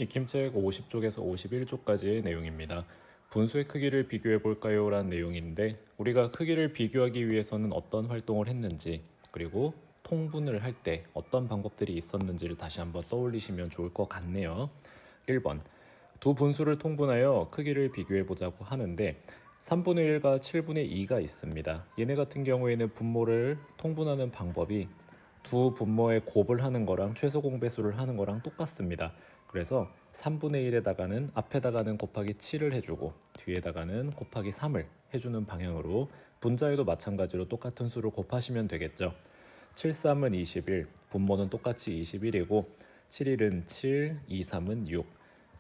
익힘책 50쪽에서 51쪽까지의 내용입니다. 분수의 크기를 비교해 볼까요? 라는 내용인데 우리가 크기를 비교하기 위해서는 어떤 활동을 했는지 그리고 통분을 할 때 어떤 방법들이 있었는지를 다시 한번 떠올리시면 좋을 것 같네요. 1번 두 분수를 통분하여 크기를 비교해 보자고 하는데 3분의 1과 7분의 2가 있습니다. 얘네 같은 경우에는 분모를 통분하는 방법이 두 분모의 곱을 하는 거랑 최소 공배수를 하는 거랑 똑같습니다. 그래서 3분의 1에다가는 앞에다가는 곱하기 7을 해주고 뒤에다가는 곱하기 3을 해주는 방향으로 분자에도 마찬가지로 똑같은 수를 곱하시면 되겠죠. 7, 3은 21, 분모는 똑같이 21이고 7, 1은 7, 2, 3은 6.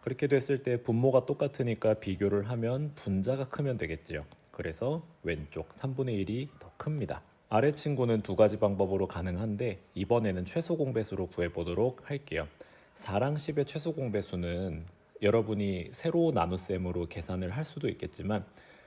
그렇게 됐을 때 분모가 똑같으니까 비교를 하면 분자가 크면 되겠지요. 그래서 왼쪽 3분의 1이 더 큽니다. 아래 친구는 두 가지 방법으로 가능한데 이번에는 최소 공배수로 구해보도록 할게요. 4랑 10의 최소 공배수는 여러분이 세로 나눗셈으로 계산을 할 수도 있겠지만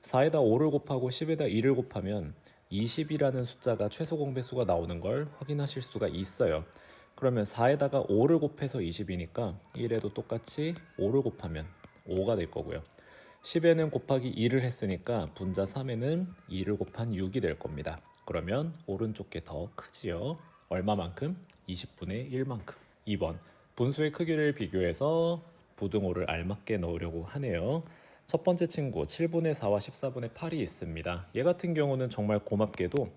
4에다 5를 곱하고 10에다 2를 곱하면 20이라는 숫자가 최소 공배수가 나오는 걸 확인하실 수가 있어요. 그러면 4에다가 5를 곱해서 20이니까 1에도 똑같이 5를 곱하면 5가 될 거고요. 10에는 곱하기 2를 했으니까 분자 3에는 2를 곱한 6이 될 겁니다. 그러면 오른쪽 게 더 크지요. 얼마만큼? 20분의 1만큼. 2번 분수의 크기를 비교해서 부등호를 알맞게 넣으려고 하네요. 첫 번째 친구 7분의 4와 14분의 8이 있습니다. 얘 같은 경우는 정말 고맙게도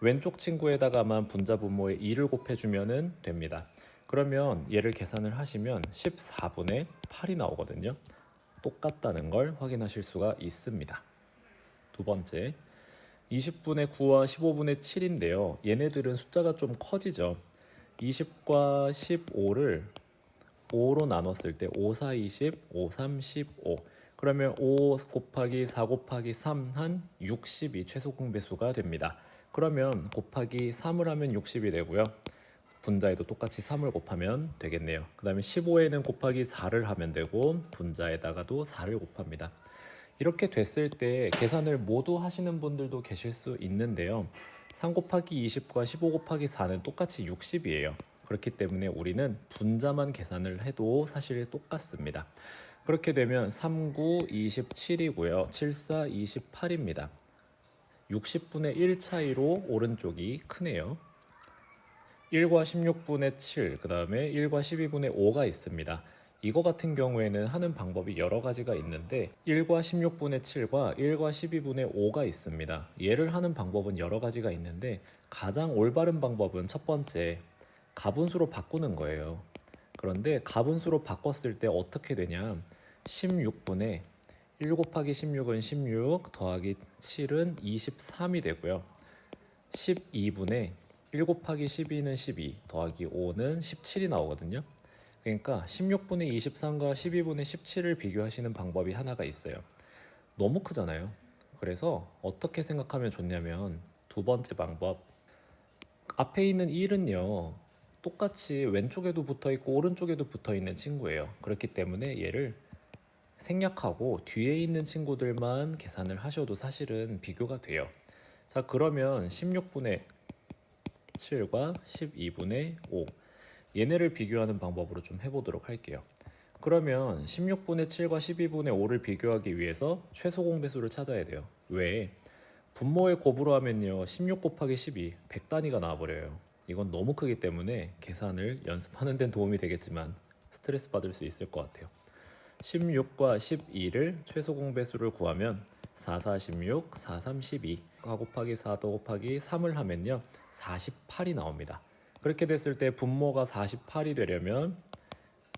왼쪽 친구에다가만 분자 분모에 2를 곱해주면 됩니다. 그러면 얘를 계산을 하시면 14분의 8이 나오거든요. 똑같다는 걸 확인하실 수가 있습니다. 두 번째 20분의 9와 15분의 7인데요. 얘네들은 숫자가 좀 커지죠. 20과 15를 5로 나눴을 때 5, 4, 20, 5, 3, 15. 그러면 5 곱하기 4 곱하기 3 한 60이 최소 공배수가 됩니다. 그러면 곱하기 3을 하면 60이 되고요. 분자에도 똑같이 3을 곱하면 되겠네요. 그 다음에 15에는 곱하기 4를 하면 되고 분자에다가도 4를 곱합니다. 이렇게 됐을 때 계산을 모두 하시는 분들도 계실 수 있는데요. 3 곱하기 20과 15 곱하기 4는 똑같이 60이에요. 그렇기 때문에 우리는 분자만 계산을 해도 사실 똑같습니다. 그렇게 되면 3, 9, 27이고요. 7, 4, 28입니다. 60분의 1 차이로 오른쪽이 크네요. 1과 16분의 7, 그 다음에 1과 12분의 5가 있습니다. 이거 같은 경우에는 하는 방법이 여러 가지가 있는데 1과 16분의 7과 1과 12분의 5가 있습니다. 얘를 하는 방법은 여러 가지가 있는데 가장 올바른 방법은 첫 번째, 가분수로 바꾸는 거예요. 그런데 가분수로 바꿨을 때 어떻게 되냐? 16분의 1 곱하기 16은 16 더하기 7은 23이 되고요. 12분의 1 곱하기 12는 12 더하기 5는 17이 나오거든요. 그러니까 16분의 23과 12분의 17을 비교하시는 방법이 하나가 있어요. 너무 크잖아요. 그래서 어떻게 생각하면 좋냐면 두 번째 방법, 앞에 있는 1은요 똑같이 왼쪽에도 붙어있고 오른쪽에도 붙어있는 친구예요. 그렇기 때문에 얘를 생략하고 뒤에 있는 친구들만 계산을 하셔도 사실은 비교가 돼요. 자, 그러면 16분의 7과 12분의 5 얘네를 비교하는 방법으로 좀 해보도록 할게요. 그러면 16분의 7과 12분의 5를 비교하기 위해서 최소 공배수를 찾아야 돼요. 왜? 분모의 곱으로 하면요 16 곱하기 12 100단위가 나와버려요. 이건 너무 크기 때문에 계산을 연습하는 데는 도움이 되겠지만 스트레스 받을 수 있을 것 같아요. 16과 12를 최소 공배수를 구하면 4, 4, 16, 4, 3, 12 4 곱하기 4 더 곱하기 3을 하면요 48이 나옵니다. 그렇게 됐을 때 분모가 48이 되려면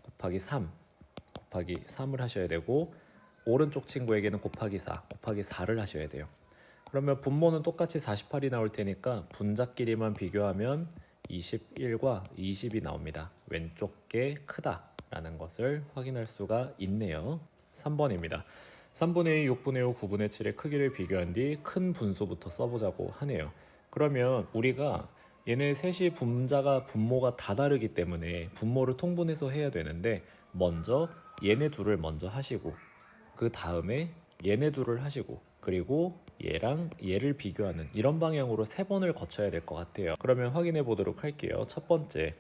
곱하기 3 곱하기 3을 하셔야 되고 오른쪽 친구에게는 곱하기 4 곱하기 4를 하셔야 돼요. 그러면 분모는 똑같이 48이 나올 테니까 분자끼리만 비교하면 21과 20이 나옵니다. 왼쪽 게 크다라는 것을 확인할 수가 있네요. 3번입니다. 3분의 2, 6분의 5, 9분의 7의 크기를 비교한 뒤 큰 분수부터 써보자고 하네요. 그러면 우리가 얘네 셋이 분모가 다 다르기 때문에 분모를 통분해서 해야 되는데 먼저 얘네 둘을 먼저 하시고 그 다음에 얘네 둘을 하시고 그리고 얘랑 얘를 비교하는 이런 방향으로 세 번을 거쳐야 될 것 같아요. 그러면 확인해 보도록 할게요. 첫 번째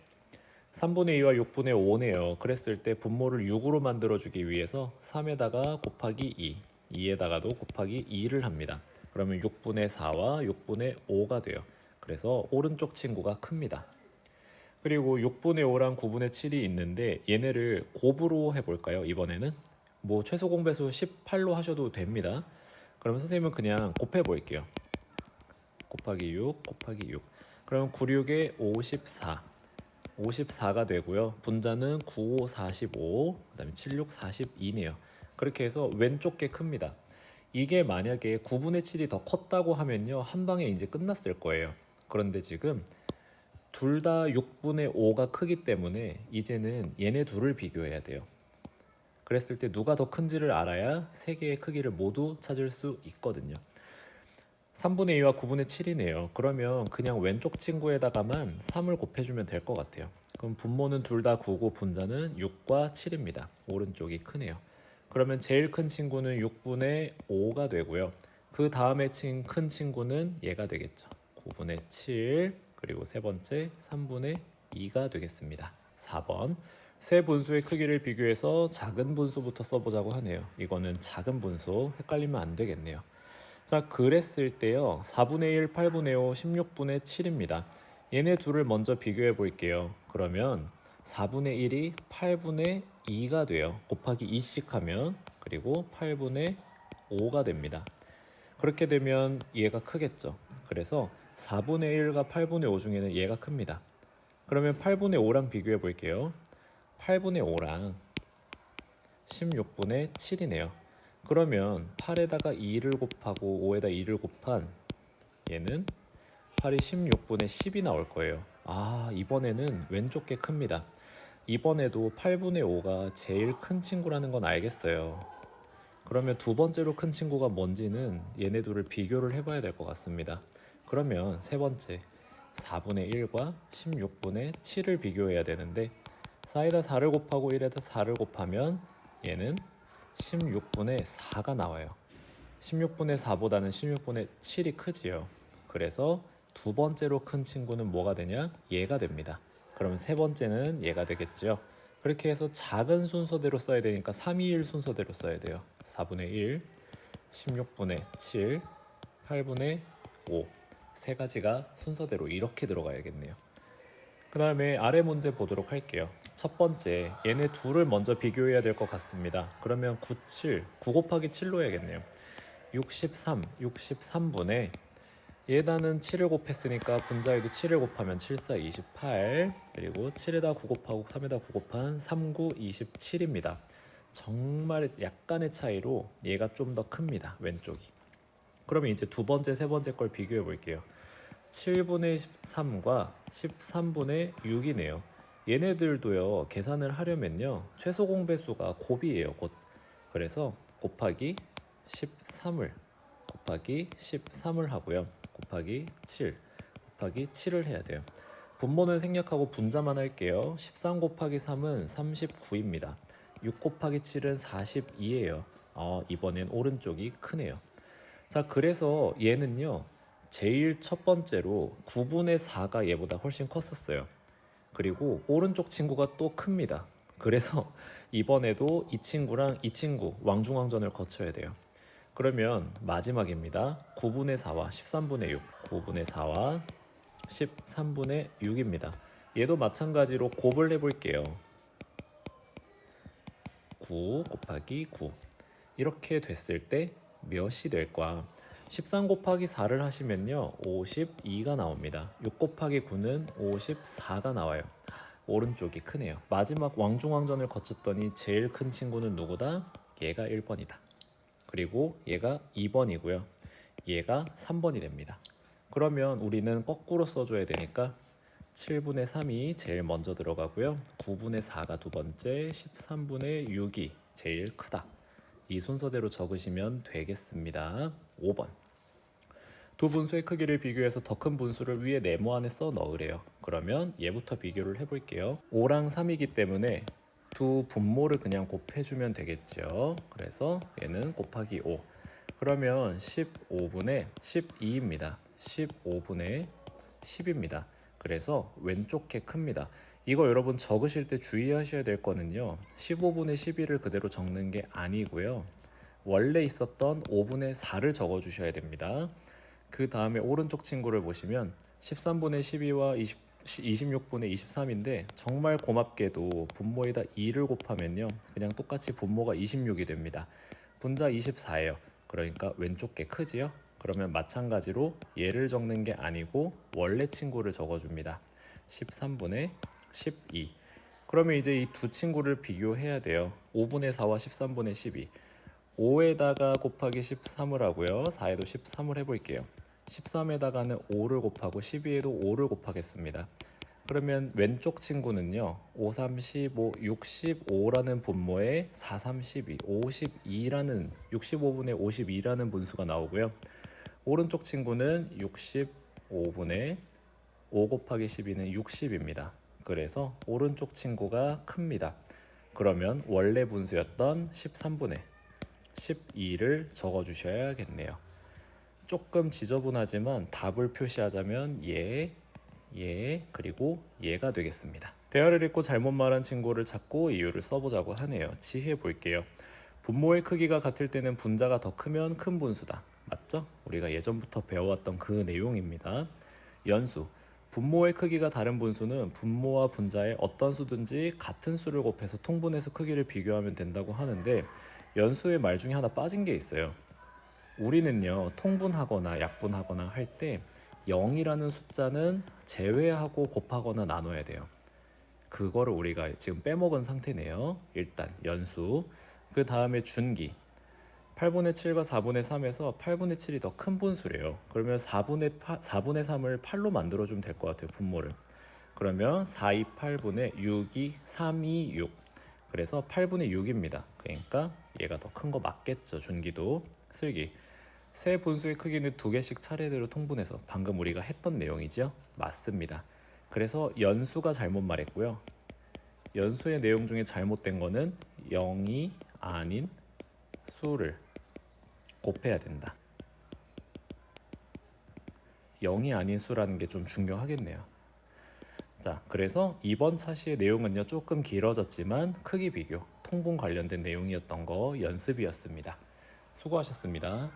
3분의 2와 6분의 5네요. 그랬을 때 분모를 6으로 만들어주기 위해서 3에다가 곱하기 2, 2에다가도 곱하기 2를 합니다. 그러면 6분의 4와 6분의 5가 돼요. 그래서 오른쪽 친구가 큽니다. 그리고 6분의 5랑 9분의 7이 있는데 얘네를 곱으로 해볼까요? 이번에는 뭐 최소 공배수 18로 하셔도 됩니다. 그러면 선생님은 그냥 곱해 볼게요. 곱하기 6 곱하기 6. 그러면 9, 6에 54. 54가 되고요. 분자는 9, 5, 45, 그다음에 7, 6, 42네요. 그렇게 해서 왼쪽 게 큽니다. 이게 만약에 9분의 7이 더 컸다고 하면요. 한 방에 이제 끝났을 거예요. 그런데 지금 둘 다 6분의 5가 크기 때문에 이제는 얘네 둘을 비교해야 돼요. 그랬을 때 누가 더 큰지를 알아야 세 개의 크기를 모두 찾을 수 있거든요. 3분의 2와 9분의 7이네요. 그러면 그냥 왼쪽 친구에다가만 3을 곱해주면 될 것 같아요. 그럼 분모는 둘 다 9고 분자는 6과 7입니다. 오른쪽이 크네요. 그러면 제일 큰 친구는 6분의 5가 되고요. 그 다음에 큰 친구는 얘가 되겠죠. 9분의 7 그리고 세 번째 3분의 2가 되겠습니다. 4번 세 분수의 크기를 비교해서 작은 분수부터 써보자고 하네요. 이거는 작은 분수 헷갈리면 안 되겠네요. 자, 그랬을 때요. 4분의 1, 8분의 5, 16분의 7입니다. 얘네 둘을 먼저 비교해 볼게요. 그러면 4분의 1이 8분의 2가 돼요. 곱하기 2씩 하면 그리고 8분의 5가 됩니다. 그렇게 되면 얘가 크겠죠. 그래서 4분의 1과 8분의 5 중에는 얘가 큽니다. 그러면 8분의 5랑 비교해 볼게요. 8분의 5랑 16분의 7이네요. 그러면 8에다가 2를 곱하고 5에다 2를 곱한 얘는 8이 16분의 10이 나올 거예요. 아, 이번에는 왼쪽 게 큽니다. 이번에도 8분의 5가 제일 큰 친구라는 건 알겠어요. 그러면 두 번째로 큰 친구가 뭔지는 얘네 둘을 비교를 해봐야 될 것 같습니다. 그러면 세 번째 4분의 1과 16분의 7을 비교해야 되는데 4에다 4를 곱하고 1에다 4를 곱하면 얘는 16분의 4가 나와요. 16분의 4보다는 16분의 7이 크지요. 그래서 두 번째로 큰 친구는 뭐가 되냐? 얘가 됩니다. 그러면 세 번째는 얘가 되겠죠. 그렇게 해서 작은 순서대로 써야 되니까 3, 2, 1 순서대로 써야 돼요. 4분의 1, 16분의 7, 8분의 5. 세 가지가 순서대로 이렇게 들어가야겠네요. 그 다음에 아래 문제 보도록 할게요. 첫 번째, 얘네 둘을 먼저 비교해야 될 것 같습니다. 그러면 9, 7, 9 곱하기 7로 해야겠네요. 63분의 얘다는 7을 곱했으니까 분자에도 7을 곱하면 7, 4, 28 그리고 7에다 9 곱하고 3에다 9 곱한 3, 9, 27입니다. 정말 약간의 차이로 얘가 좀 더 큽니다. 왼쪽이. 그러면 이제 두 번째, 세 번째 걸 비교해 볼게요. 7분의 13과 13분의 6이네요. 얘네들도요. 계산을 하려면요. 최소 공배수가 곱이에요. 곧. 그래서 곱하기 13을 곱하기 13을 하고요. 곱하기 7 곱하기 7을 해야 돼요. 분모는 생략하고 분자만 할게요. 13 곱하기 3은 39입니다. 6 곱하기 7은 42예요. 이번엔 오른쪽이 크네요. 자, 그래서 얘는요. 제일 첫 번째로 9분의 4가 얘보다 훨씬 컸었어요. 그리고 오른쪽 친구가 또 큽니다. 그래서 이번에도 이 친구랑 이 친구 왕중왕전을 거쳐야 돼요. 그러면 마지막입니다. 9분의 4와 13분의 6. 9분의 4와 13분의 6입니다. 얘도 마찬가지로 곱을 해볼게요. 9 곱하기 9. 이렇게 됐을 때 몇이 될까? 13 곱하기 4를 하시면요. 52가 나옵니다. 6 곱하기 9는 54가 나와요. 오른쪽이 크네요. 마지막 왕중왕전을 거쳤더니 제일 큰 친구는 누구다? 얘가 1번이다. 그리고 얘가 2번이고요. 얘가 3번이 됩니다. 그러면 우리는 거꾸로 써줘야 되니까 7분의 3이 제일 먼저 들어가고요. 9분의 4가 두 번째, 13분의 6이 제일 크다. 이 순서대로 적으시면 되겠습니다. 5번. 두 분수의 크기를 비교해서 더 큰 분수를 위에 네모 안에 써 넣으래요. 그러면 얘부터 비교를 해볼게요. 5랑 3이기 때문에 두 분모를 그냥 곱해주면 되겠죠. 그래서 얘는 곱하기 5. 그러면 15분의 12입니다. 15분의 10입니다. 그래서 왼쪽 게 큽니다. 이거 여러분 적으실 때 주의하셔야 될 거는요. 15분의 12를 그대로 적는 게 아니고요. 원래 있었던 5분의 4를 적어 주셔야 됩니다. 그 다음에 오른쪽 친구를 보시면 13분의 12와 26분의 23인데 정말 고맙게도 분모에다 2를 곱하면요. 그냥 똑같이 분모가 26이 됩니다. 분자 24예요. 그러니까 왼쪽 게 크지요? 그러면 마찬가지로 얘를 적는 게 아니고 원래 친구를 적어줍니다. 13분의 12. 그러면 이제 이 두 친구를 비교해야 돼요. 5분의 4와 13분의 12. 5에다가 곱하기 13을 하고요. 4에도 13을 해볼게요. 13에다가는 5를 곱하고 12에도 5를 곱하겠습니다. 그러면 왼쪽 친구는요. 5, 3, 15, 65라는 분모에 4, 3, 12, 52라는 65분의 52라는 분수가 나오고요. 오른쪽 친구는 65분의 5 곱하기 12는 60입니다. 그래서 오른쪽 친구가 큽니다. 그러면 원래 분수였던 13분의 12를 적어 주셔야겠네요. 조금 지저분하지만 답을 표시하자면 그리고 얘가 되겠습니다. 대화를 읽고 잘못 말한 친구를 찾고 이유를 써보자고 하네요. 지혜 볼게요. 분모의 크기가 같을 때는 분자가 더 크면 큰 분수다. 맞죠? 우리가 예전부터 배워왔던 그 내용입니다. 연수. 분모의 크기가 다른 분수는 분모와 분자의 어떤 수든지 같은 수를 곱해서 통분해서 크기를 비교하면 된다고 하는데 연수의 말 중에 하나 빠진 게 있어요. 우리는요 통분하거나 약분하거나 할 때 0이라는 숫자는 제외하고 곱하거나 나눠야 돼요. 그거를 우리가 지금 빼먹은 상태네요. 일단 연수. 그 다음에 준기. 8분의 7과 4분의 3에서 8분의 7이 더 큰 분수래요. 그러면 4분의 3을 8로 만들어주면 될 것 같아요. 분모를. 그러면 4, 2, 8분의 6, 2, 3, 2, 6. 그래서 8분의 6입니다. 그러니까 얘가 더 큰 거 맞겠죠. 준기도. 슬기. 세 분수의 크기는 두 개씩 차례대로 통분해서 방금 우리가 했던 내용이죠. 맞습니다. 그래서 연수가 잘못 말했고요. 연수의 내용 중에 잘못된 거는 0이 아닌 수를 곱해야 된다. 0이 아닌 수라는 게 좀 중요하겠네요. 자, 그래서 이번 차시의 내용은요 조금 길어졌지만 크기 비교, 통분 관련된 내용이었던 거 연습이었습니다. 수고하셨습니다.